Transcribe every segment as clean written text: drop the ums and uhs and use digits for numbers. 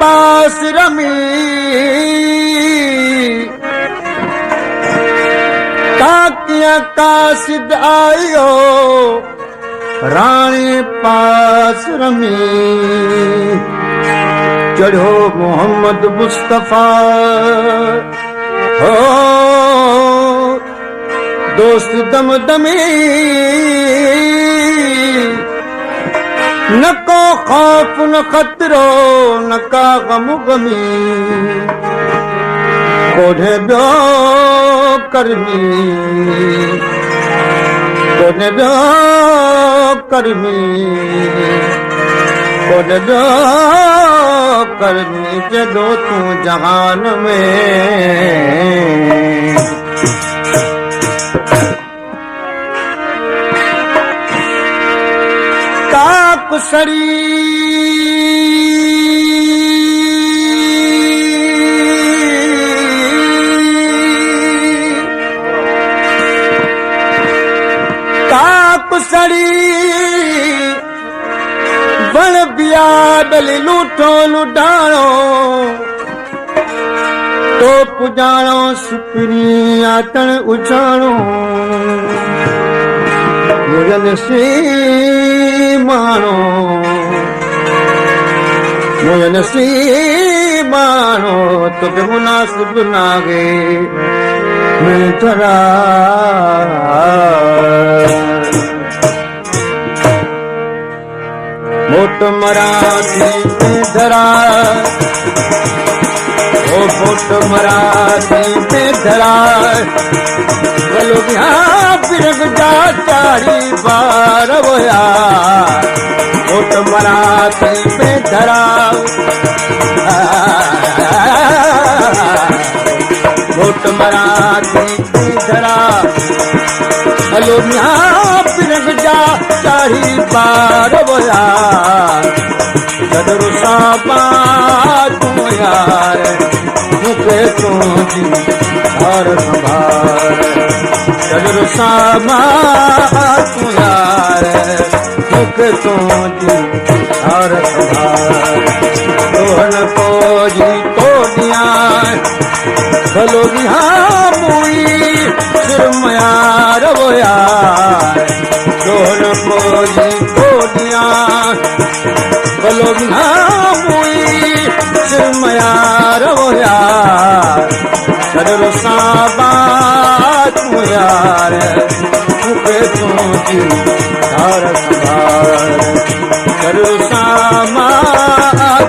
पास rummy काकिया कासिद आयो रानी पास rummy चढ़ो मोहम्मद मुस्तफा हो दोस्त दम दमी न को खौफ न खतरो न का गम गमी कोढ़े ब्यो करमी कोढ़े ब्यो करमी कोढ़े ब्यो करमी जदो तू जहान में काकुसरी काकुसरी बण बिया डली लूठो लुडाणो तो पुजाणो सुपरी आतण उछाणो मुझन सी मानो मुझन सी मानो तो के मुनासिब नागे मैं थरा मोट मराठी में धरा ओ मोट मराठी में धरा बोलो यहाँ बिरग जा चारी बार बोया मोट मराठी में धरा मोट मराठी में धरा बोलो यहाँ बिरग जा चारी बार बोया कदरू साबा तू यार मुझे तू जी और संभाल कदरू साबा तू यार मुझे तू जी और संभाल तोहन को जी तो दिया भलो बिहार मुई सिरमयार वो यार तोहन को जी तो दिया भलो बिहार मुई सिरमयार वो यार कदर साबा तू यार मुझे तू जी और संभाल कदर साबा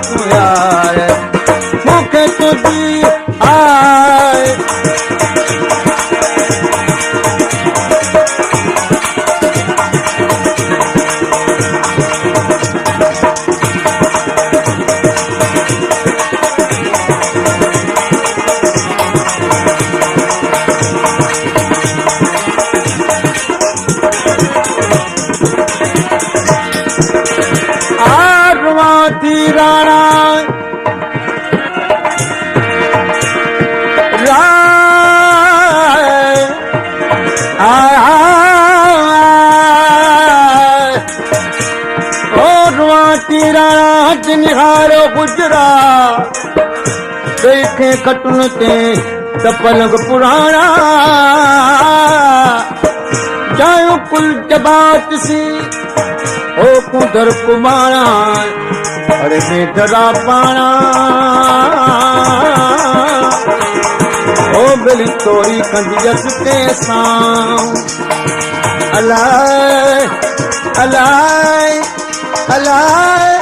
तू यार मुझे तू जी आए राणा निहारो गुजरा देखे कटुन ते तपलग पुराना जायो कुल जबात सी ओ कुदर कुमारा अरे बेदरा पाना ओ बेली तोरी कंदियस ते सां अलाए अलाए अलाए